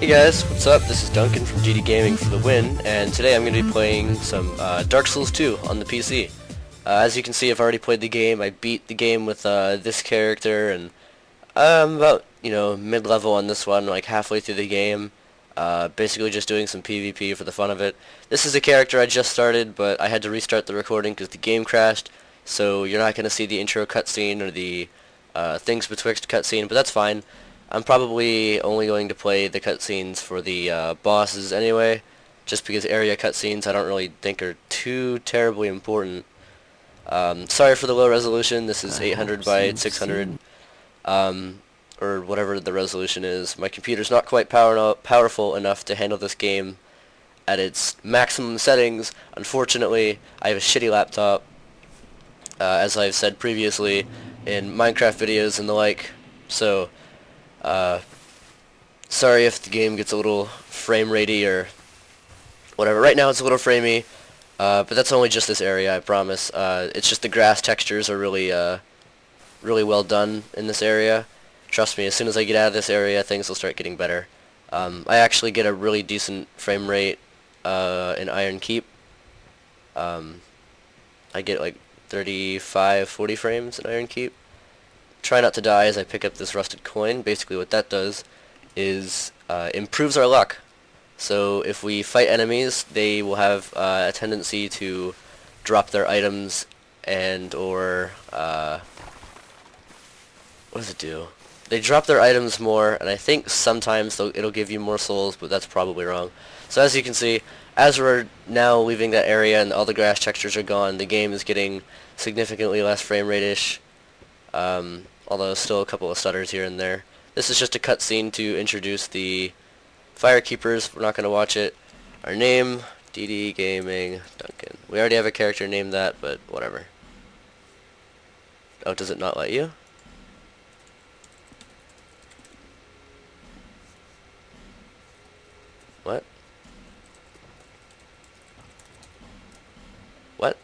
Hey guys, what's up? This is Duncan from DDGaming for the win, and today I'm going to be playing some Dark Souls 2 on the PC. As you can see, I've already played the game. I beat the game with this character, and I'm about, mid-level on this one, like halfway through the game. Basically just doing some PvP for the fun of it. This is a character I just started, but I had to restart the recording because the game crashed, so you're not going to see the intro cutscene or the things betwixt cutscene, but that's fine. I'm probably only going to play the cutscenes for the bosses anyway, just because area cutscenes I don't really think are too terribly important. Sorry for the low resolution. This is 800 by 600, or whatever the resolution is. My computer's not quite powerful enough to handle this game at its maximum settings. Unfortunately, I have a shitty laptop, as I've said previously in Minecraft videos and the like, so sorry if the game gets a little frame ratey or whatever. Right now it's a little framey, but that's only just this area, I promise. It's just the grass textures are really well done in this area. Trust me, as soon as I get out of this area, things will start getting better. I actually get a really decent frame rate in Iron Keep. I get like 35, 40 frames in Iron Keep. Try not to die as I pick up this rusted coin. Basically what that does is improves our luck. So if we fight enemies, they will have a tendency to drop their items and or what does it do? They drop their items more, and I think sometimes it'll give you more souls, but that's probably wrong. So as you can see, as we're now leaving that area and all the grass textures are gone, the game is getting significantly less frame rate-ish. Although still a couple of stutters here and there. This is just a cutscene to introduce the Firekeepers. We're not going to watch it. Our name, DDGaming Duncan. We already have a character named that, but whatever. Oh, does it not let you? What? What?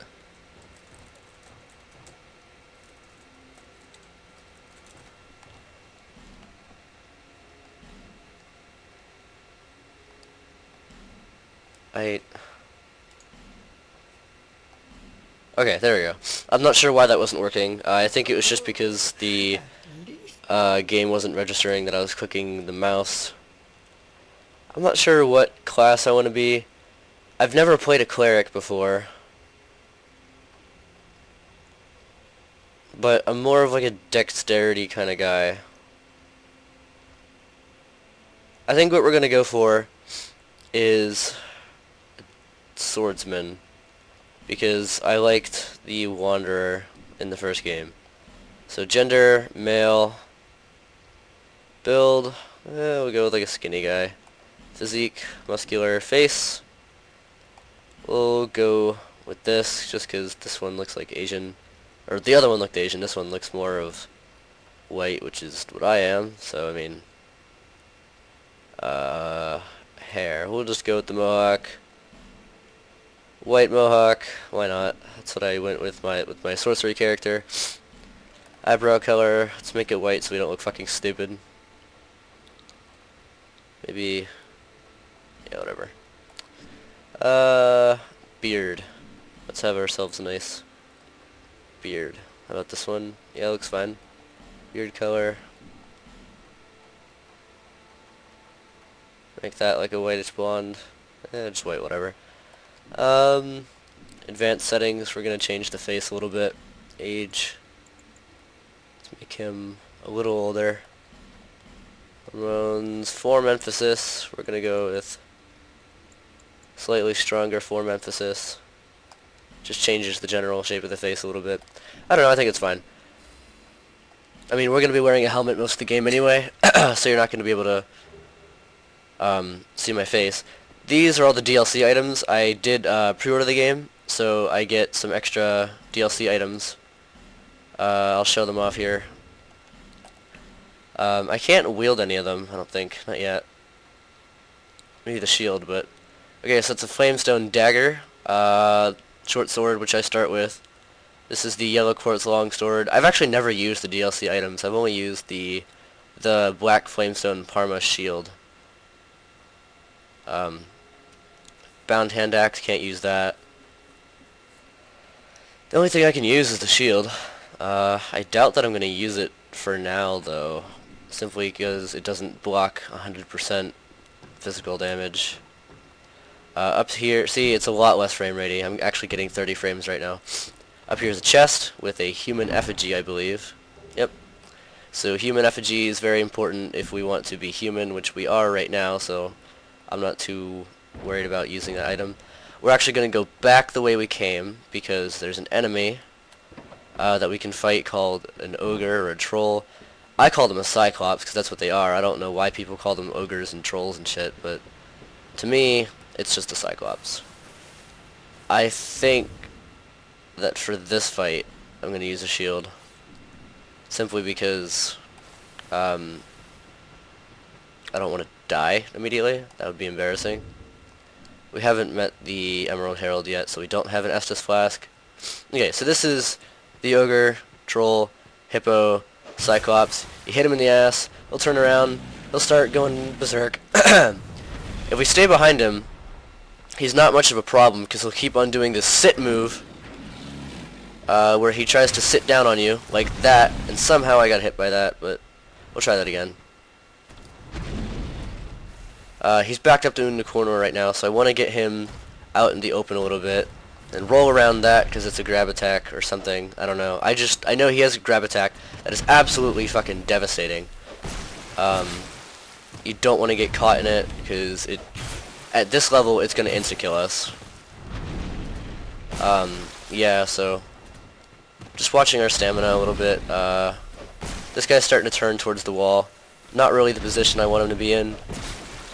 Okay, there we go. I'm not sure why that wasn't working. I think it was just because the game wasn't registering that I was clicking the mouse. I'm not sure what class I want to be. I've never played a cleric before, but I'm more of like a dexterity kind of guy. I think what we're going to go for is swordsman, because I liked the Wanderer in the first game. So gender, male, build, we'll go with like a skinny guy. Physique, muscular, face, we'll go with this just because this one looks like Asian, or the other one looked Asian, this one looks more of white, which is what I am, so I mean, hair, we'll just go with the mohawk. White mohawk, why not? That's what I went with my sorcery character. Eyebrow color, let's make it white so we don't look fucking stupid. Maybe, yeah, whatever. Beard. Let's have ourselves a nice beard. How about this one? Yeah, looks fine. Beard color. Make that like a whitish blonde. Just white, whatever. Advanced settings, we're going to change the face a little bit. Age, let's make him a little older. Hormones, form emphasis, we're going to go with slightly stronger form emphasis. Just changes the general shape of the face a little bit. I don't know, I think it's fine. I mean, we're going to be wearing a helmet most of the game anyway, so you're not going to be able to see my face. These are all the DLC items. I did pre-order the game, so I get some extra DLC items. I'll show them off here. I can't wield any of them, I don't think. Not yet. Maybe the shield, but... Okay, so it's a flamestone dagger. Short sword, which I start with. This is the yellow quartz longsword. I've actually never used the DLC items. I've only used the black flamestone Parma shield. Bound hand axe, can't use that. The only thing I can use is the shield. I doubt that I'm going to use it for now, though, simply because it doesn't block 100% physical damage. Up here, see, it's a lot less frame ratey. I'm actually getting 30 frames right now. Up here is a chest with a human effigy, I believe. Yep. So human effigy is very important if we want to be human, which we are right now, so I'm not too worried about using that item. We're actually going to go back the way we came, because there's an enemy that we can fight called an ogre or a troll. I call them a cyclops, because that's what they are. I don't know why people call them ogres and trolls and shit, but to me, it's just a cyclops. I think that for this fight, I'm going to use a shield. Simply because I don't want to die immediately. That would be embarrassing. We haven't met the Emerald Herald yet, so we don't have an Estus Flask. Okay, so this is the ogre, troll, hippo, cyclops. You hit him in the ass, he'll turn around, he'll start going berserk. If we stay behind him, he's not much of a problem, because he'll keep on doing this sit move, where he tries to sit down on you, like that, and somehow I got hit by that, but we'll try that again. He's backed up in the corner right now, so I want to get him out in the open a little bit, and roll around that, because it's a grab attack or something, I don't know. I know he has a grab attack that is absolutely fucking devastating. You don't want to get caught in it, because at this level, it's going to insta-kill us. Yeah, so just watching our stamina a little bit. This guy's starting to turn towards the wall. Not really the position I want him to be in.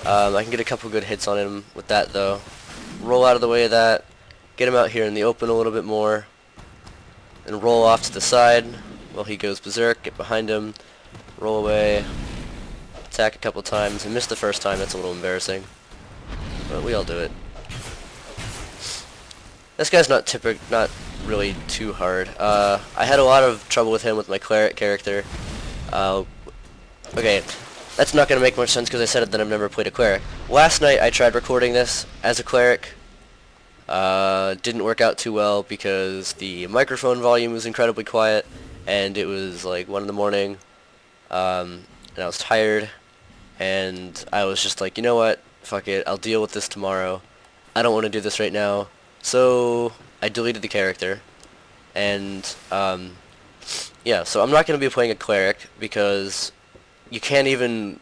I can get a couple good hits on him with that, though. Roll out of the way of that. Get him out here in the open a little bit more. And roll off to the side while he goes berserk. Get behind him. Roll away. Attack a couple times. I missed the first time. That's a little embarrassing. But we all do it. This guy's not really too hard. I had a lot of trouble with him with my cleric character. Okay, that's not going to make much sense because I said that I've never played a cleric. Last night I tried recording this as a cleric. Didn't work out too well because the microphone volume was incredibly quiet, and it was like 1 in the morning, and I was tired, and I was just like, you know what, fuck it, I'll deal with this tomorrow. I don't want to do this right now. So I deleted the character, and yeah, so I'm not going to be playing a cleric because you can't even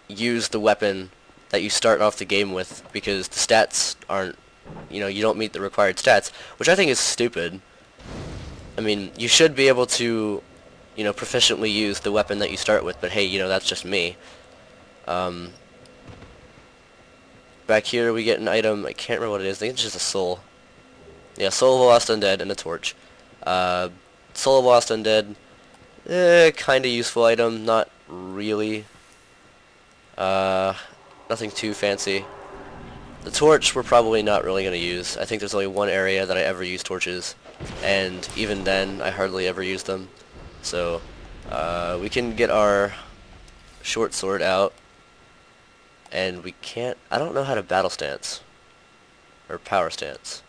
use the weapon that you start off the game with because the stats aren't, you don't meet the required stats, which I think is stupid. I mean, you should be able to, proficiently use the weapon that you start with, but hey, that's just me. Back here we get an item, I can't remember what it is, I think it's just a soul. Yeah, Soul of a Lost Undead and a torch. Soul of a Lost Undead, kinda useful item, not really. Nothing too fancy. The torch we're probably not really going to use. I think there's only one area that I ever use torches, and even then I hardly ever use them. So, we can get our short sword out, and we can't, I don't know how to battle stance, or power stance.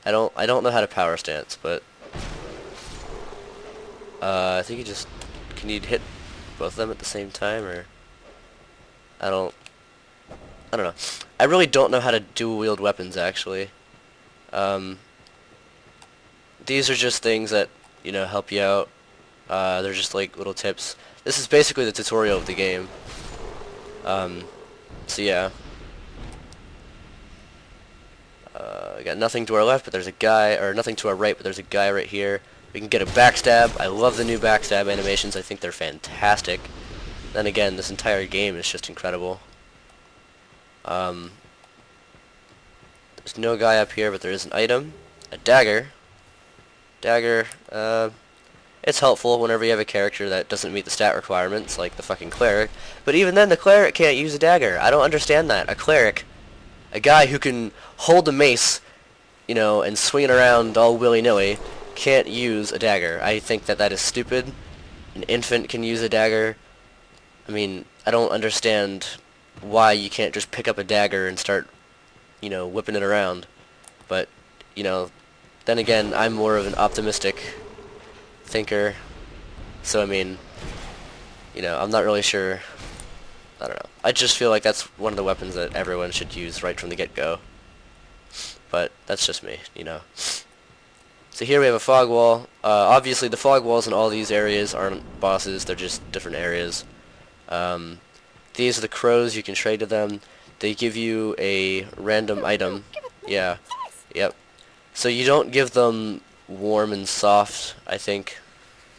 I don't know how to power stance, but I think can you hit both of them at the same time, or I don't know. I really don't know how to dual wield weapons, actually. These are just things that help you out. They're just like little tips. This is basically the tutorial of the game. So yeah. We got nothing to our left, but there's a guy, or nothing to our right, but there's a guy right here. We can get a backstab. I love the new backstab animations. I think they're fantastic. Then again, this entire game is just incredible. There's no guy up here, but there is an item. A dagger. Dagger, it's helpful whenever you have a character that doesn't meet the stat requirements, like the fucking cleric. But even then, the cleric can't use a dagger. I don't understand that. A cleric, a guy who can hold a mace, and swing it around all willy-nilly, can't use a dagger. I think that is stupid. An infant can use a dagger. I mean, I don't understand why you can't just pick up a dagger and start, whipping it around. But, then again, I'm more of an optimistic thinker. So, I mean, I'm not really sure. I don't know. I just feel like that's one of the weapons that everyone should use right from the get-go. But that's just me, So here we have a fog wall. Obviously, the fog walls in all these areas aren't bosses. They're just different areas. These are the crows. You can trade to them. They give you a random item. Yeah. Yep. So you don't give them warm and soft, I think.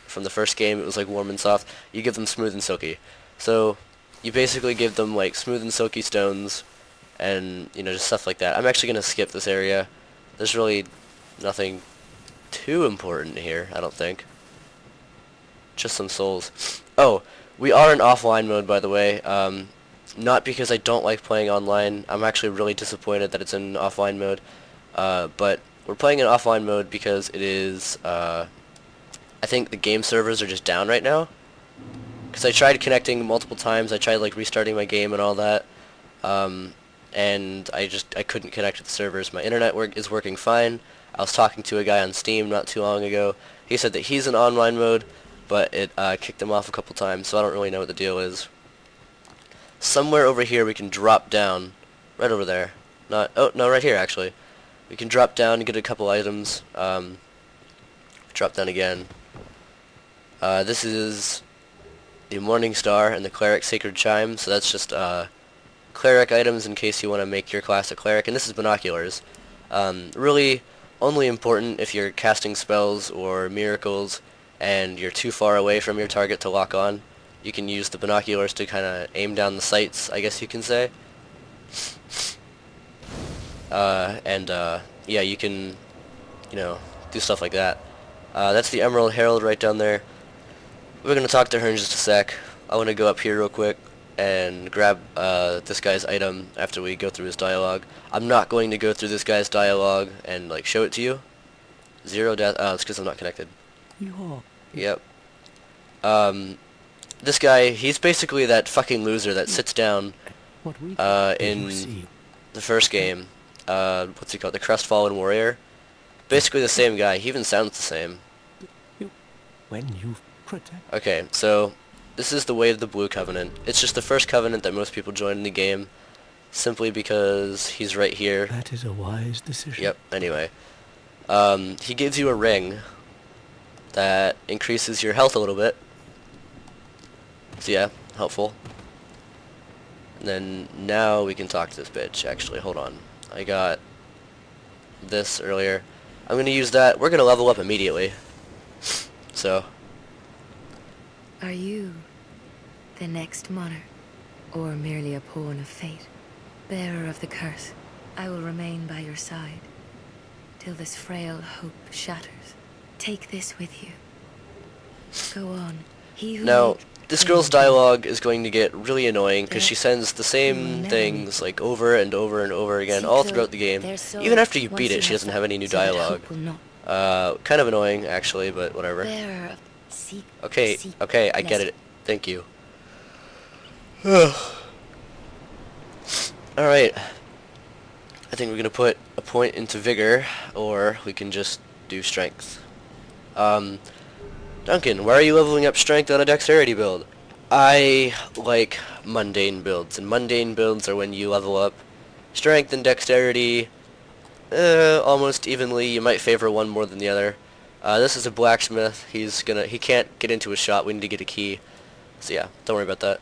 From the first game, it was like warm and soft. You give them smooth and silky. So you basically give them like smooth and silky stones and, just stuff like that. I'm actually going to skip this area. There's really nothing too important here, I don't think. Just some souls. Oh, we are in offline mode, by the way. Not because I don't like playing online. I'm actually really disappointed that it's in offline mode. But we're playing in offline mode because it is, I think the game servers are just down right now. Because I tried connecting multiple times. I tried like restarting my game and all that. And I couldn't connect to the servers. My internet is working fine. I was talking to a guy on Steam not too long ago. He said that he's in online mode, but it kicked him off a couple times, so I don't really know what the deal is. Somewhere over here we can drop down. Right over there. Oh, no, right here, actually. We can drop down and get a couple items. Drop down again. This is the Morning Star and the Cleric Sacred Chime, so that's just cleric items in case you want to make your class a cleric, and this is binoculars. Really only important if you're casting spells or miracles and you're too far away from your target to lock on. You can use the binoculars to kind of aim down the sights, I guess you can say. Yeah, you can, do stuff like that. That's the Emerald Herald right down there. We're going to talk to her in just a sec. I want to go up here real quick and grab this guy's item after we go through his dialogue. I'm not going to go through this guy's dialogue and like show it to you. 0 death. Oh, it's because I'm not connected. Yep. This guy, he's basically that fucking loser that sits down in the first game. What's he called? The Crestfallen Warrior. Basically the same guy. He even sounds the same. Okay, so this is the Way of the Blue Covenant. It's just the first covenant that most people join in the game, simply because he's right here. That is a wise decision. Yep, anyway. He gives you a ring that increases your health a little bit. So yeah, helpful. And then now we can talk to this bitch. Actually, hold on. I got this earlier. I'm going to use that. We're going to level up immediately. So. Are you the next monarch, or merely a pawn of fate? Bearer of the curse, I will remain by your side, till this frail hope shatters. Take this with you. Go on. He who now, this girl's dialogue is going to get really annoying, because she sends the same things like over and over and over again all throughout the game. Even after you beat it, she doesn't have any new dialogue. Kind of annoying, actually, but whatever. Okay, I get it. Thank you. Alright. I think we're gonna put a point into vigor, or we can just do strength. Duncan, why are you leveling up strength on a dexterity build? I like mundane builds, and mundane builds are when you level up strength and dexterity almost evenly. You might favor one more than the other. This is a blacksmith. He can't get into his shop. We need to get a key. So yeah, don't worry about that.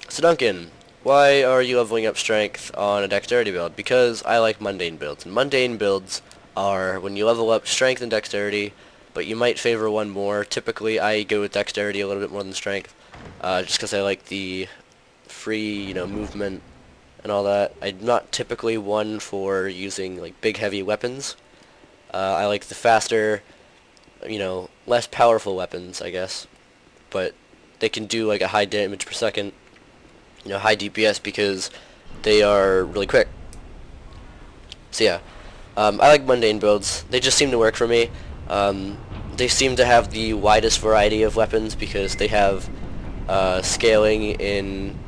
So Duncan, why are you leveling up strength on a dexterity build? Because I like mundane builds. And mundane builds are when you level up strength and dexterity, but you might favor one more. Typically, I go with dexterity a little bit more than strength, just because I like the free, movement and all that. I'm not typically one for using like big, heavy weapons. I like the faster, less powerful weapons, I guess, but they can do like a high damage per second, high DPS because they are really quick. So yeah, I like mundane builds. They just seem to work for me. They seem to have the widest variety of weapons because they have scaling in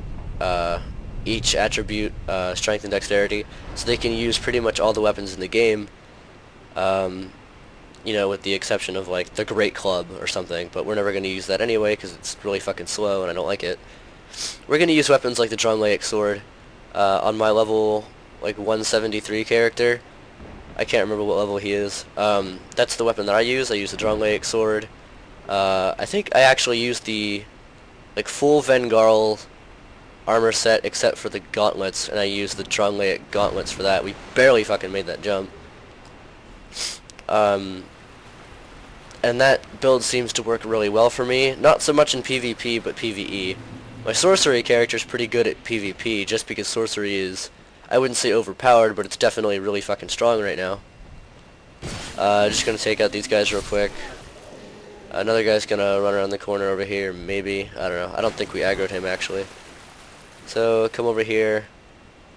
each attribute, strength and dexterity, so they can use pretty much all the weapons in the game, you know, with the exception of like the Great Club or something, but we're never going to use that anyway because it's really fucking slow and I don't like it. We're going to use weapons like the Drumlaic Sword. On my level like 173 character, I can't remember what level he is, that's the weapon that I use. I use the Drumlaic Sword. I think I actually used the like full Vengarl armor set except for the gauntlets, and I used the Drumlaic gauntlets for that. We barely fucking made that jump. And that build seems to work really well for me. Not so much in PvP, but PvE. My sorcery character is pretty good at PvP, just because sorcery is, I wouldn't say overpowered, but it's definitely really fucking strong right now. Just gonna take out these guys real quick. Another guy's gonna run around the corner over here, maybe. I don't know. I don't think we aggroed him, actually. So, come over here,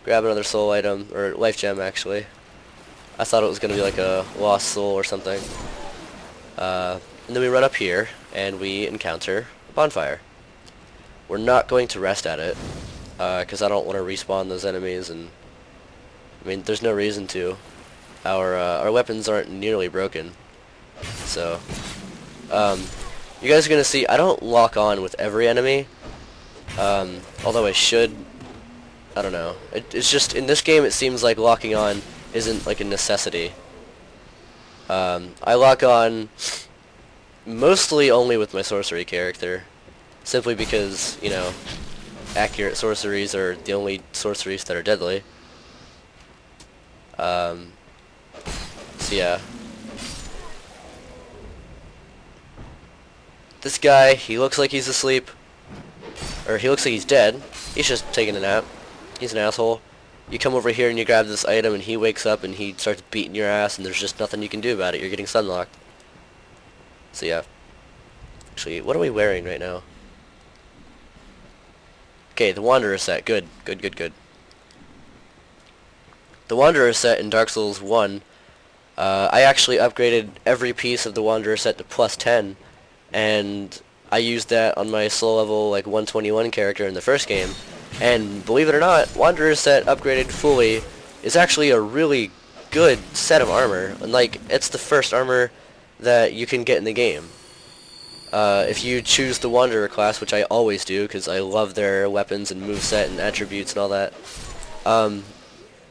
grab another soul item, or life gem, actually. I thought it was gonna be like a lost soul or something. And then we run up here, and we encounter a bonfire. We're not going to rest at it, because I don't want to respawn those enemies, and I mean, there's no reason to. Our weapons aren't nearly broken, so you guys are gonna see I don't lock on with every enemy, although I should. I don't know. It's just in this game it seems like locking on isn't like a necessity. I lock on mostly only with my sorcery character, simply because, you know, accurate sorceries are the only sorceries that are deadly. So yeah. This guy, he looks like he's asleep. Or he looks like he's dead. He's just taking a nap. He's an asshole. You come over here and you grab this item and he wakes up and he starts beating your ass and there's just nothing you can do about it. You're getting sunlocked. So yeah. Actually, what are we wearing right now? Okay, the Wanderer set. Good. Good, good, good. The Wanderer set in Dark Souls 1, I actually upgraded every piece of the Wanderer set to plus 10, and I used that on my slow level like 121 character in the first game, and believe it or not, Wanderer set upgraded fully is actually a really good set of armor, and like, it's the first armor that you can get in the game. If you choose the Wanderer class, which I always do, because I love their weapons and moveset and attributes and all that,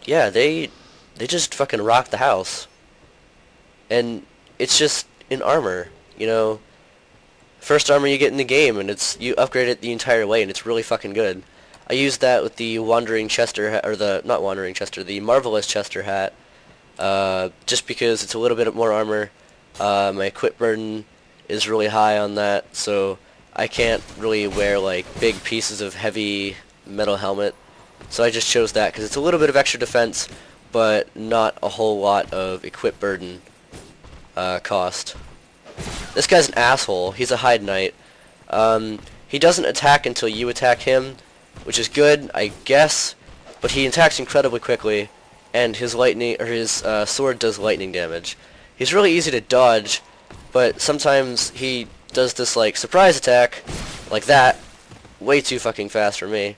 yeah, they just fucking rock the house. And it's just in armor, you know. First armor you get in the game, and you upgrade it the entire way, and it's really fucking good. I used that with the Wandering Chester hat, or not Wandering Chester, the Marvelous Chester hat, just because it's a little bit more armor. My equip burden is really high on that, so I can't really wear like big pieces of heavy metal helmet. So I just chose that because it's a little bit of extra defense, but not a whole lot of equip burden cost. This guy's an asshole. He's a Hide Knight. He doesn't attack until you attack him, which is good, I guess, but he attacks incredibly quickly, and his sword does lightning damage. He's really easy to dodge, but sometimes he does this like surprise attack, like that, way too fucking fast for me.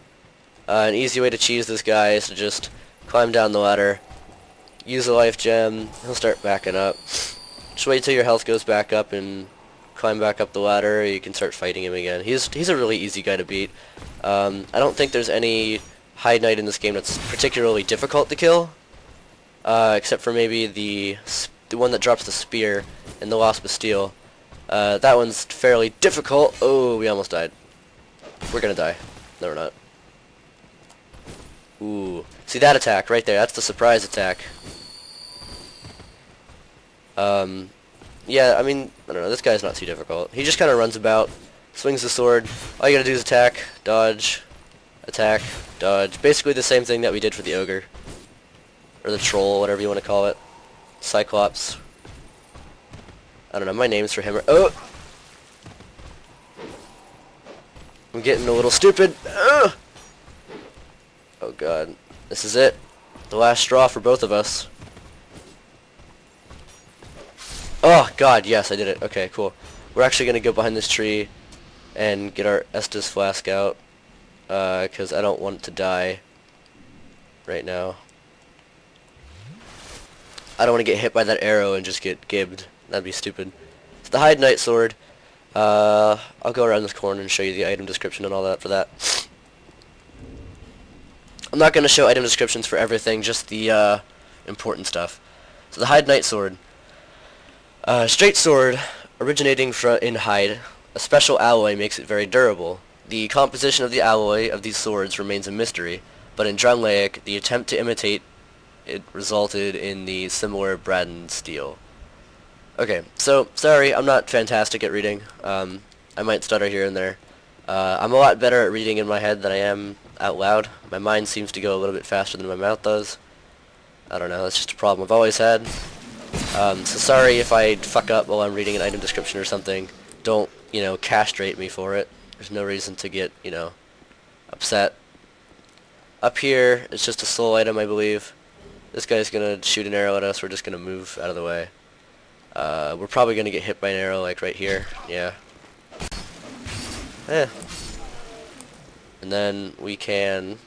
An easy way to cheese this guy is to just climb down the ladder, use a life gem, he'll start backing up. Just wait till your health goes back up and climb back up the ladder, you can start fighting him again. He's a really easy guy to beat. I don't think there's any Hide Knight in this game that's particularly difficult to kill, except for maybe the one that drops the spear in the Lost Bastille. That one's fairly difficult. Oh, we almost died. We're gonna die. No, we're not. Ooh. See that attack right there? That's the surprise attack. Yeah, I mean, I don't know, this guy's not too difficult. He just kind of runs about, swings the sword. All you gotta do is attack, dodge, attack, dodge. Basically the same thing that we did for the ogre. Or the troll, whatever you want to call it. Cyclops. I don't know, my names for him are... Oh! I'm getting a little stupid. Ugh! Oh god. This is it. The last straw for both of us. Oh god, yes, I did it. Okay, cool. We're actually gonna go behind this tree and get our Estus flask out, because I don't want to die right now. I don't want to get hit by that arrow and just get gibbed. That'd be stupid. It's the Hide Knight Sword. I'll go around this corner and show you the item description and all that for that. I'm not going to show item descriptions for everything, just the important stuff. So the Hide Knight Sword. Straight sword, originating in hide. A special alloy makes it very durable. The composition of the alloy of these swords remains a mystery, but in Drunlaic, the attempt to imitate it resulted in the similar Braden steel. Okay, so, sorry, I'm not fantastic at reading. I might stutter here and there. I'm a lot better at reading in my head than I am out loud. My mind seems to go a little bit faster than my mouth does. I don't know, that's just a problem I've always had. So sorry if I fuck up while I'm reading an item description or something. Don't, castrate me for it. There's no reason to get, upset. Up here, it's just a soul item, I believe. This guy's gonna shoot an arrow at us. We're just gonna move out of the way. We're probably gonna get hit by an arrow, like right here. Yeah. And then we can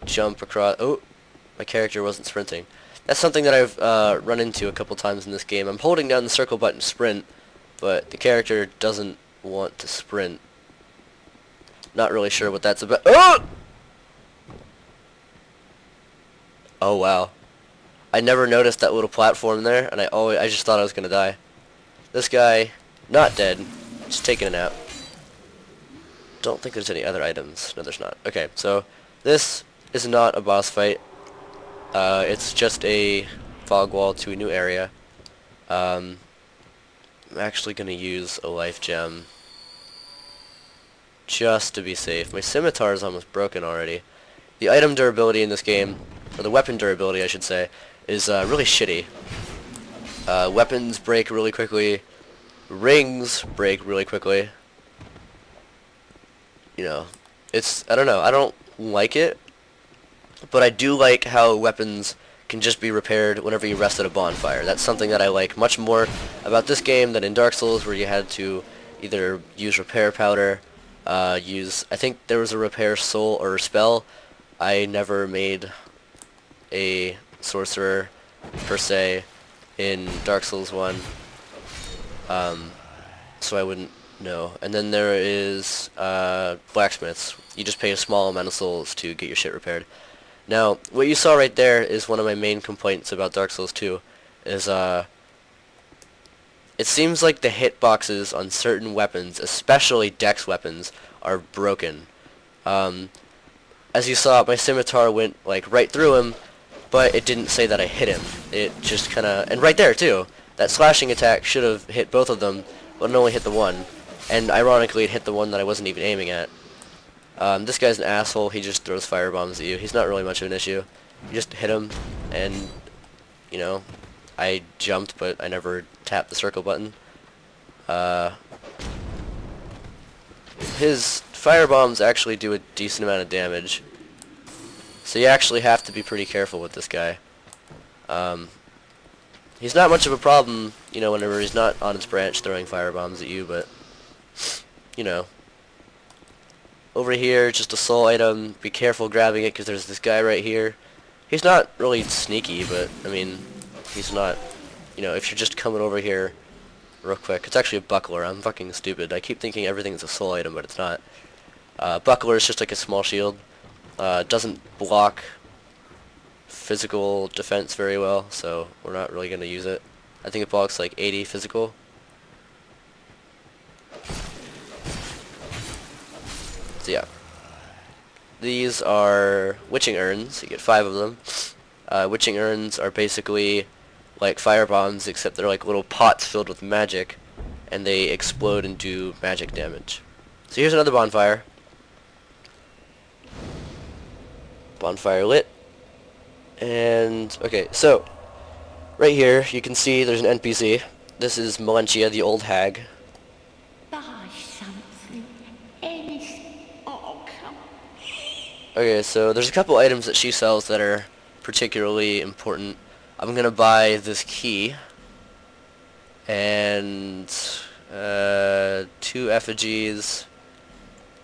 jump across. Oh, my character wasn't sprinting. That's something that I've run into a couple times in this game. I'm holding down the circle button to sprint, but the character doesn't want to sprint. Not really sure what that's about. Oh! Oh wow. I never noticed that little platform there, and I just thought I was gonna die. This guy, not dead, just taking a nap. Don't think there's any other items. No, there's not. Okay, so this is not a boss fight. It's just a fog wall to a new area. I'm actually gonna use a life gem just to be safe. My scimitar is almost broken already. The item durability in this game, or the weapon durability I should say, is really shitty. Weapons break really quickly. Rings break really quickly. I don't know, I don't like it, but I do like how weapons can just be repaired whenever you rest at a bonfire. That's something that I like much more about this game than in Dark Souls, where you had to either use repair powder, I think there was a repair soul or spell. I never made a sorcerer per se in Dark Souls 1, so I wouldn't know. And then there is blacksmiths. You just pay a small amount of souls to get your shit repaired. Now, what you saw right there is one of my main complaints about Dark Souls 2, is it seems like the hitboxes on certain weapons, especially dex weapons, are broken. As you saw, my scimitar went like right through him, but it didn't say that I hit him. It just kinda, and right there too, that slashing attack should have hit both of them, but it only hit the one. And ironically, it hit the one that I wasn't even aiming at. This guy's an asshole. He just throws fire bombs at you. He's not really much of an issue. You just hit him, and, I jumped, but I never tapped the circle button. His fire bombs actually do a decent amount of damage, so you actually have to be pretty careful with this guy. He's not much of a problem, whenever he's not on his branch throwing fire bombs at you, but, over here, just a soul item. Be careful grabbing it, because there's this guy right here. He's not really sneaky, but, he's not, if you're just coming over here real quick. It's actually a buckler. I'm fucking stupid. I keep thinking everything's a soul item, but it's not. Buckler is just like a small shield. Doesn't block physical defense very well, so we're not really going to use it. I think it blocks like 80 physical. So yeah. These are witching urns. You get 5 of them. Witching urns are basically like fire bombs, except they're like little pots filled with magic, and they explode and do magic damage. So here's another bonfire. Bonfire lit. And, okay, so, right here, you can see there's an NPC. This is Melentia, the old hag. Buy something. Anything. Oh, come. Okay, so there's a couple items that she sells that are particularly important. I'm gonna buy this key. And, 2 effigies.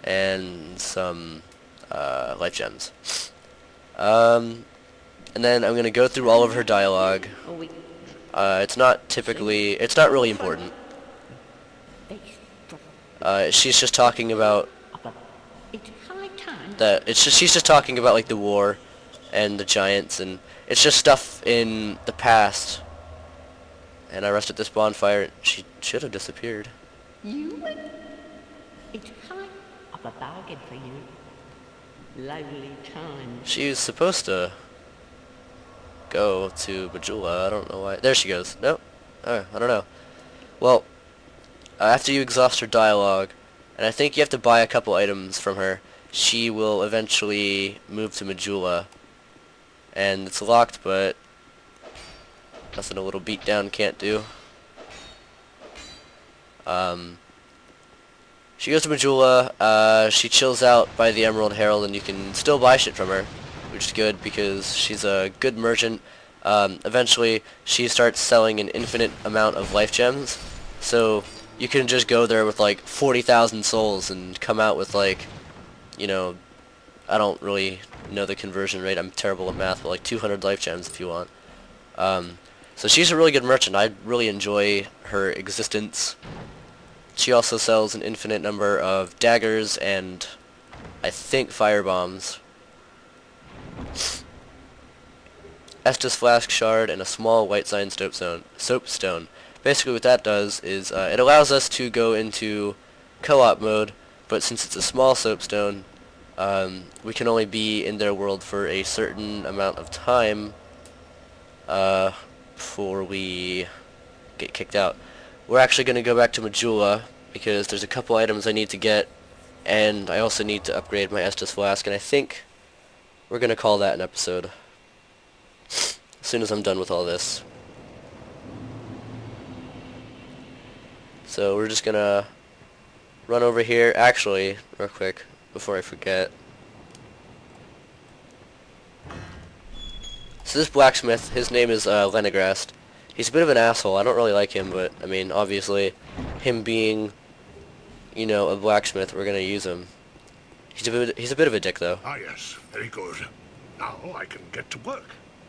and some life gems. And then I'm gonna go through all of her dialogue. It's not really important. She's just talking about It's high time. she's just talking about like the war and the giants, and it's just stuff in the past. And I rested this bonfire. She should have disappeared. You? It's high. I've a bargain for you. Lonely time. She was supposed to go to Majula. I don't know why. There she goes. Nope. I don't know. Well, after you exhaust her dialogue, and I think you have to buy a couple items from her, she will eventually move to Majula. And it's locked, but nothing a little beatdown can't do. She goes to Majula, she chills out by the Emerald Herald, and you can still buy shit from her, which is good because she's a good merchant. Eventually, she starts selling an infinite amount of life gems, so you can just go there with like 40,000 souls and come out with like, you know, I don't really know the conversion rate, I'm terrible at math, but like 200 life gems if you want. So she's a really good merchant. I really enjoy her existence. She also sells an infinite number of daggers and I think fire bombs. Estus flask shard and a small white sign soapstone. Basically what that does is it allows us to go into co-op mode, but since it's a small soapstone, we can only be in their world for a certain amount of time before we get kicked out. We're actually going to go back to Majula because there's a couple items I need to get, and I also need to upgrade my Estus flask, and I think we're going to call that an episode as soon as I'm done with all this. So we're just going to run over here. Actually, real quick, before I forget. So this blacksmith, his name is Lenegrast. He's a bit of an asshole. I don't really like him, but I mean, obviously, him being, you know, a blacksmith, we're gonna use him. He's a bit of a dick, though. Ah, yes, very good. Now I can get to work.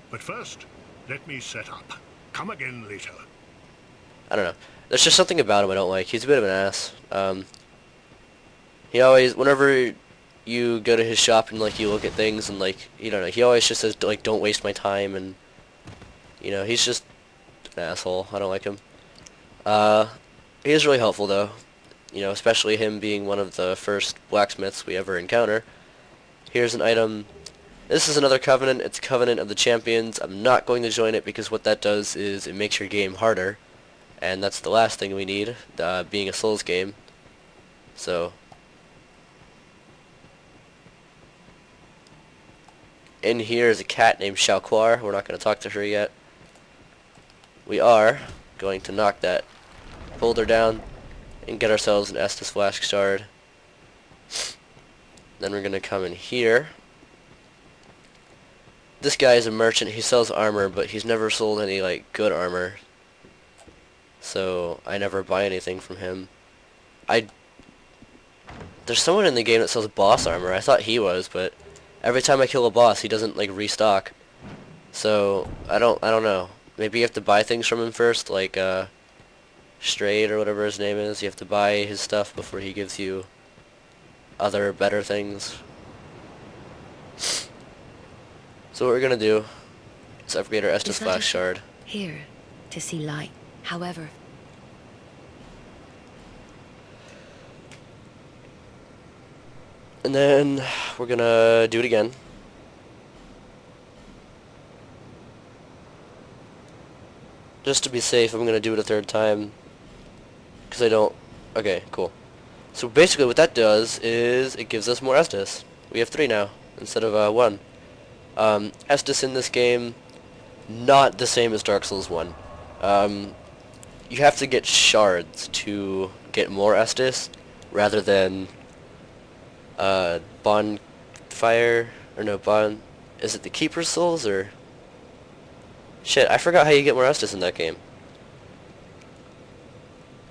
But first, let me set up. Come again later. I don't know. There's just something about him I don't like. He's a bit of an ass. He always, whenever you go to his shop and like you look at things and like, you don't know, he always just says like, don't waste my time, and you know, he's just an asshole. I don't like him. He is really helpful though, you know, especially him being one of the first blacksmiths we ever encounter. Here's an item. This is another covenant. It's Covenant of the Champions. I'm not going to join it because what that does is it makes your game harder, and that's the last thing we need, being a Souls game. So in here is a cat named Shalquar. We're not going to talk to her yet. We are going to knock that boulder down and get ourselves an Estus flask shard. Then we're going to come in here. This guy is a merchant. He sells armor, but he's never sold any like good armor, so I never buy anything from him. There's someone in the game that sells boss armor. I thought he was, but every time I kill a boss, he doesn't like restock. So I don't know. Maybe you have to buy things from him first, like Strayed or whatever his name is. You have to buy his stuff before he gives you other better things. So what we're gonna do is upgrade our Estus flask shard. Here, to see light. However, And then we're gonna do it again. Just to be safe, I'm gonna do it a third time, because I don't... Okay, cool. So basically what that does is it gives us more Estus. We have 3 now, instead of 1. Estus in this game, not the same as Dark Souls 1. You have to get shards to get more Estus, rather than bonfire, or no, is it the Keeper's Souls, or... Shit, I forgot how you get more Estus in that game.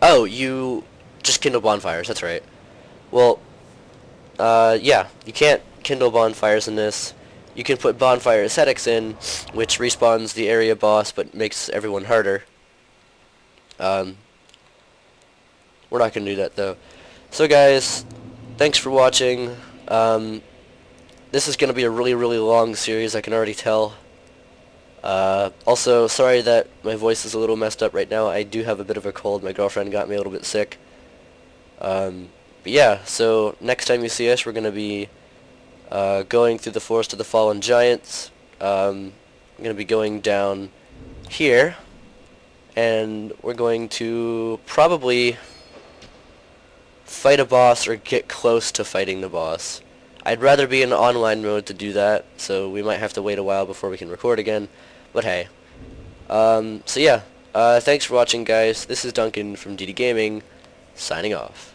Oh, you just kindle bonfires, that's right. Well, yeah, you can't kindle bonfires in this. You can put bonfire ascetics in, which respawns the area boss but makes everyone harder. We're not going to do that though. So guys, thanks for watching. This is going to be a really, really long series, I can already tell. Also, sorry that my voice is a little messed up right now. I do have a bit of a cold. My girlfriend got me a little bit sick. But yeah, so next time you see us, we're going to be going through the Forest of the Fallen Giants. I'm going to be going down here, and we're going to probably fight a boss or get close to fighting the boss. I'd rather be in online mode to do that, so we might have to wait a while before we can record again, but hey. So yeah, thanks for watching guys. This is Duncan from DD Gaming, signing off.